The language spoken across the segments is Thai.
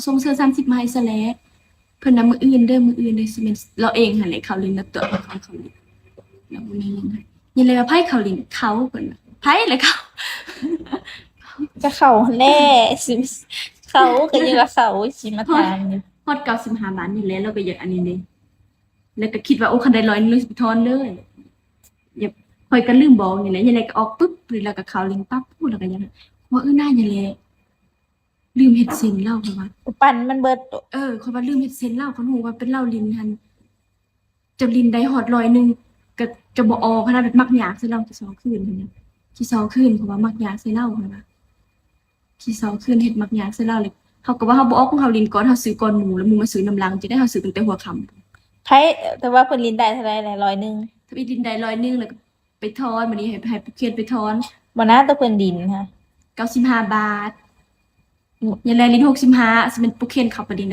ส่งเสื้อ30มาให้ซะแล้วเพิ่นน่ะมื้ออื่นเด้อมื้ออื่นเด้อสิแม่นเราเองหั่นแหละเขาลินแล้วตัวของเขาลินแล้วบ่มีเงินให้ยินเลยว่าไผเขาลินเขาเพิ่นว่าไผเลยเขา ก็เขาแน่สิเขาก็ยังว่าเขาสิมาถามอยู่ฮอด95บาทนี่แหละเราก็อยากอันนี้เด้แล้วก็คิดว่าโอ้คันได้100นึงเลยสิไปถอนเลยอย่าข่อยก็ลืมบอกนี่แหละยังไงก็ออกปึ๊บแล้วก็เขาลินปั๊บพูดแล้วก็ยังว่าน่าอย่าแลลืมเฮ็ดเซ็นเล่าเพราะว่า ปั่นมันเบิดตัวเขาว่าลืมเฮ็ดเซ็นเหล้าเขาฮู้ว่าเป็นเหล้าลิ้นหันจะลิ้นได้ฮอด100นึงก็จะบ่ออกขนาดแบบมักยากใส่เหล้าที่2คืนพุ่นน่ะที่2คืนเพราะว่ามักยากใส่เหล้าหั่นว่าที่2คืนเฮ็ดมักยากใส่เหล้าเลยเขาก็ว่าเขาบ่ออกของเขาลิ้นก่อนเขาซื้อก่อนหมู่แล้วหมู่มาซื้อน้ำหลังจะได้เขาซื้อตั้งแต่หัวค่ำไผแต่ว่าเพิ่นลินได้เท่าไหร่แหละ100นึงถ้าอีลิ้นได้100นึงแล้วก็ไปทอนบัดนี้ให้ผู้เขียนไปทอนบ่นะแต่เพิ่นลินค่ะ95บาทยายแลลิ้น65สิเป็นผู้เขียนเขาประดิน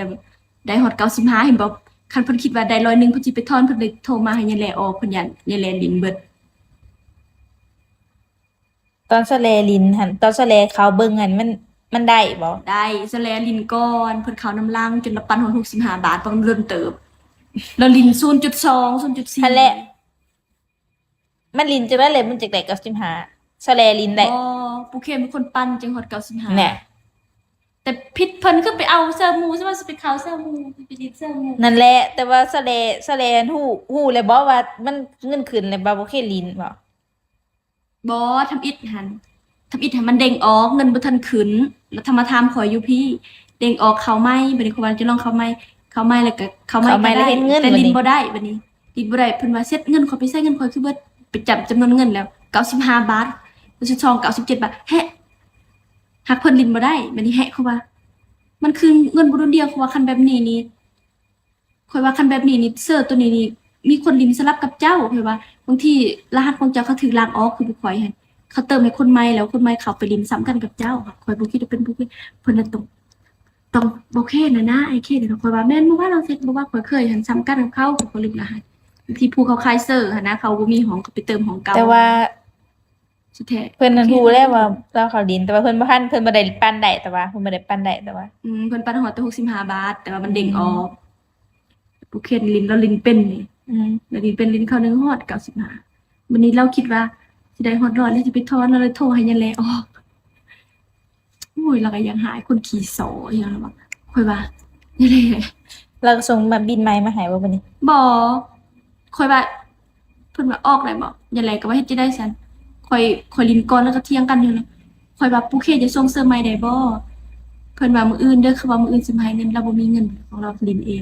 ได้ฮอด95เห็นบ่คันเพิ่นคิดว่าได้100นึงเพิ่นสิไปทอนเพิ่นเลยโทรมาให้ยายแลออกเพิ่นย้านยายแลลิ้นเบิด ตอนสะแลลินหั่นตอนสะแลเขาเบิ่งหั่นมันได้บ่ได้สแลลินก้อนเพิ่นเขาน้ำลังจนละปันหอน65บาทประมาณเริ่มเติบแล้วลิน0.2 0.4หั่นแหละมันลินจังได๋เลยมันจักได้95สะแลลินได้บ่ปูเข็มเป็นคนปั้นจังฮอด95แน่แต่ผิดเพิ่นคือไปเอาเสื้อหมู่ใช่ว่าสิไปเขาเสื้อหมู่ไปลินเสื้อหมู่นั่นแหละแต่ว่าสะแลฮู้เลยบ่ว่ามันเงินขึ้นเลยบ่เคยลินบ่บ่ทำอิฐหั่นทำอิฐให้มันเด้งออกเงินบ่ทันขึ้นแล้วธรรมทานขอยอยู่พี่เด้งออกเข้าใหม่บัดนี้เขาว่าจะลองเข้าใหม่แล้วก็เข้าใหม่ก็ได้แต่ลินบ่ได้บัดนี้ลินบ่ได้เพิ่นว่าเซ็ตเงินขอยไปใส่เงินขอยคือเบิดไปจับจำนวนเงินแล้ว95บาท92 97บาทแฮะหักเพิ่นลินบ่ได้บัดนี้แฮะเขาว่ามันคือเงินบ่โดนเดียวเขาว่าคันแบบนี้นี่ข่อยว่าคันแบบนี้นี่เสื้อตัวนี้นี่มีคนลินสลับกับเจ้าข่อยว่าบางทีรหัสของเจ้าเขาถูกล้างออกคือบ่ข่อยหั่นเขาเติมให้คนใหม่แล้วคนใหม่เขาไปลินซ้ำกันกับเจ้าค่ะข่อยบ่คิดว่าเป็นผู้เพิ่นน่ะต้องบ่แค่นะไอ้แค่นี่ข่อยว่าแม่นบ่ว่าเราเซ็ตบ่ว่าข่อยเคยหั่นซ้ำกันกับเขาข่อยลืมรหัสที่ผู้เขาขายเสื้อหั่นนะเขาบ่มีของเขาไปเติมของเก่าแต่ว่าสุดแท้เพิ่นนั่นฮู้แล้วว่าเราเขาลินแต่ว่าเพิ่นบ่ทันเพิ่นบ่ได้ปั้นได้แต่ว่าเพิ่นบ่ได้ปั้นได้แต่ว่าเพิ่นปันฮอดแต่65บาทแต่ว่ามันเด้งออกผู้เขียนลินแล้วลินเป็นนี่แล้วลินเป็นลินเข้า1ฮอด95วันนี้เราคิดว่าสิได้ฮอด100แล้วสิไปถอนเราเลยโทรให้ยายแลออกโอ้ยเราก็ยังหายคนขี้โสอีหยังว่าค่อยว่ายายแลเราก็ส่งมาบินใหม่มาให้บ่บัดนี้บ่ค่อยว่าเพิ่นว่าออกได้บ่ยายแลก็ว่าเฮ็ดจังได๋ซั่นค่อยลินก่อนแล้วก็เถียงกันอยู่นะค่อยว่าผู้เขียนจะส่งเสื้อใหม่ได้บ่เพิ่นว่ามื้ออื่นเด้อคือว่ามื้ออื่นสิมาให้เงินเราบ่มีเงินของเราลินเอง